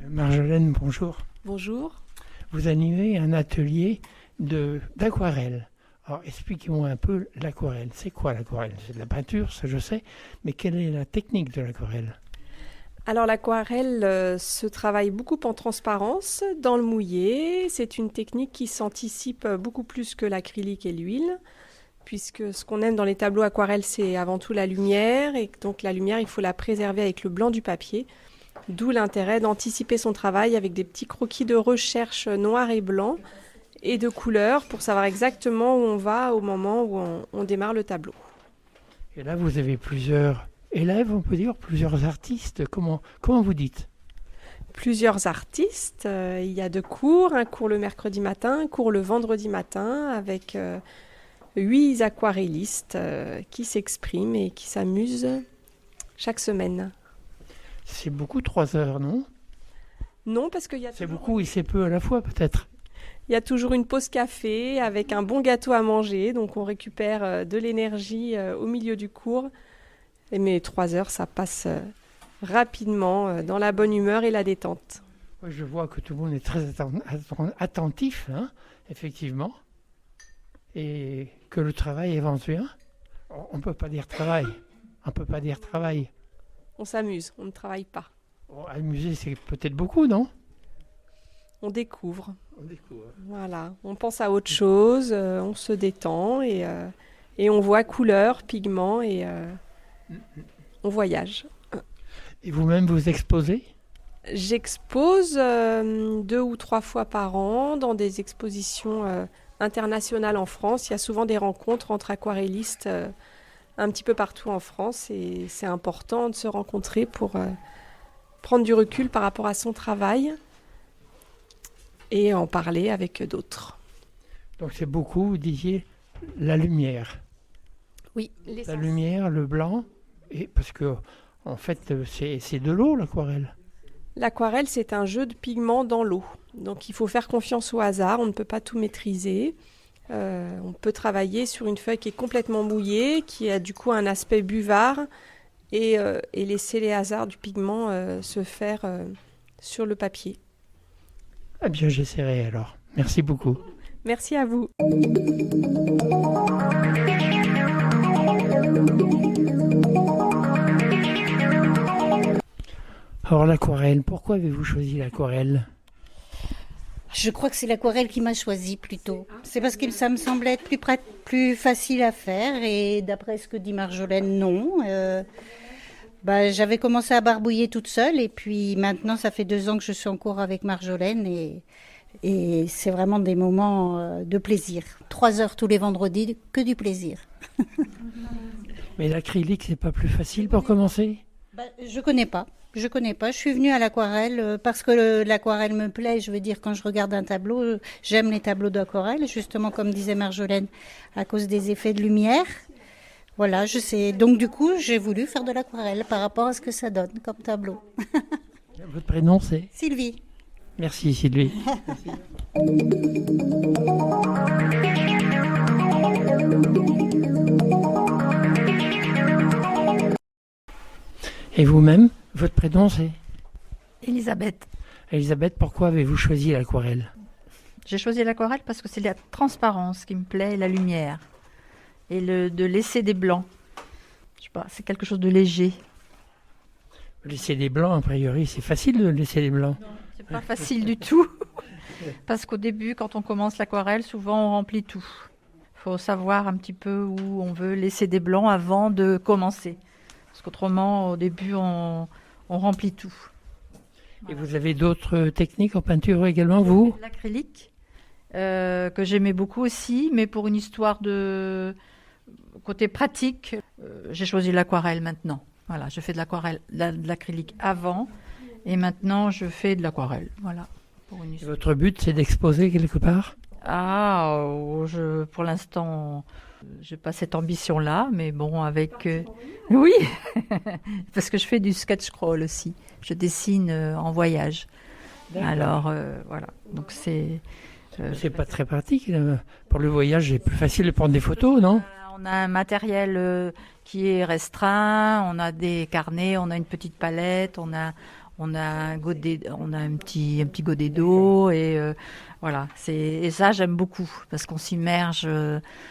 Marjolaine, bonjour. Bonjour. Vous animez un atelier d'aquarelle. Alors expliquez-moi un peu l'aquarelle. C'est quoi l'aquarelle? C'est de la peinture, ça je sais, mais quelle est la technique de l'aquarelle? Alors l'aquarelle se travaille beaucoup en transparence, dans le mouillé. C'est une technique qui s'anticipe beaucoup plus que l'acrylique et l'huile, puisque ce qu'on aime dans les tableaux aquarelles, c'est avant tout la lumière, et donc la lumière, il faut la préserver avec le blanc du papier. D'où l'intérêt d'anticiper son travail avec des petits croquis de recherche noir et blanc et de couleurs pour savoir exactement où on va au moment où on démarre le tableau. Et là, vous avez plusieurs élèves, on peut dire, plusieurs artistes. Comment vous dites? Plusieurs artistes, il y a 2 cours, un cours le mercredi matin, un cours le vendredi matin avec 8 aquarellistes qui s'expriment et qui s'amusent chaque semaine. C'est beaucoup 3 heures, non? Non, parce qu'il y a C'est toujours, beaucoup et c'est peu à la fois peut-être. il y a toujours une pause café avec un bon gâteau à manger, donc on récupère de l'énergie au milieu du cours. Mais 3 heures, ça passe rapidement dans la bonne humeur et la détente. Ouais, je vois que tout le monde est très attentif, hein, effectivement, et que le travail avance bien. On ne peut pas dire travail. On peut pas dire travail. On s'amuse, on ne travaille pas. Bon, amuser, c'est peut-être beaucoup, non? On découvre. On découvre. Voilà, on pense à autre chose, on se détend et on voit couleurs, pigments et on voyage. Et vous-même, vous exposez? J'expose 2 ou 3 fois par an dans des expositions internationales en France. Il y a souvent des rencontres entre aquarellistes un petit peu partout en France et c'est important de se rencontrer pour prendre du recul par rapport à son travail et en parler avec d'autres. Donc c'est beaucoup, vous disiez, la lumière. Oui, La lumière, le blanc, et parce que en fait c'est de l'eau l'aquarelle. L'aquarelle, c'est un jeu de pigments dans l'eau. Donc il faut faire confiance au hasard, on ne peut pas tout maîtriser. On peut travailler sur une feuille qui est complètement mouillée, qui a du coup un aspect buvard, et laisser les hasards du pigment se faire sur le papier. Eh bien j'essaierai alors. Merci beaucoup. Merci à vous. Alors l'aquarelle, pourquoi avez-vous choisi l'aquarelle? Je crois que c'est l'aquarelle qui m'a choisi plutôt. C'est parce que ça me semblait être plus facile à faire et d'après ce que dit Marjolaine, non. J'avais commencé à barbouiller toute seule et puis maintenant ça fait 2 ans que je suis en cours avec Marjolaine et c'est vraiment des moments de plaisir. 3 heures tous les vendredis, que du plaisir. Mais l'acrylique, c'est pas plus facile pour commencer? Je connais pas. Je suis venue à l'aquarelle parce que l'aquarelle me plaît. Je veux dire, quand je regarde un tableau, j'aime les tableaux d'aquarelle, justement comme disait Marjolaine, à cause des effets de lumière. Voilà, je sais. Donc du coup, j'ai voulu faire de l'aquarelle par rapport à ce que ça donne comme tableau. Votre prénom c'est? Sylvie. Merci Sylvie. Merci. Et vous-même, votre prénom c'est? Elisabeth. Elisabeth, pourquoi avez-vous choisi l'aquarelle? J'ai choisi l'aquarelle parce que c'est la transparence qui me plaît, et la lumière. Et de laisser des blancs. Je sais pas, c'est quelque chose de léger. Laisser des blancs, a priori, c'est facile de laisser des blancs. Non, c'est pas facile du tout. Parce qu'au début, quand on commence l'aquarelle, souvent on remplit tout. Il faut savoir un petit peu où on veut laisser des blancs avant de commencer. Parce qu'autrement, au début, on remplit tout. Et vous avez d'autres techniques en peinture également, vous? L'acrylique, que j'aimais beaucoup aussi, mais pour une histoire de côté pratique, j'ai choisi l'aquarelle maintenant. Voilà, je fais de l'aquarelle, de l'acrylique avant, et maintenant je fais de l'aquarelle. Voilà. Et votre but, c'est d'exposer quelque part? Pour l'instant, j'ai pas cette ambition-là, mais bon, avec... Oui, parce que je fais du sketch scroll aussi. Je dessine en voyage. D'accord. Alors, voilà. Donc C'est pas très pratique. Pour le voyage, c'est plus facile de prendre des photos, non? On a un matériel qui est restreint, on a des carnets, on a une petite palette, on a un godet, on a un petit godet d'eau et voilà. Et ça j'aime beaucoup parce qu'on s'immerge.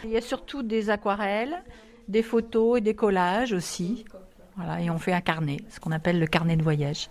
Il y a surtout des aquarelles, des photos et des collages aussi. Voilà, et on fait un carnet, ce qu'on appelle le carnet de voyage.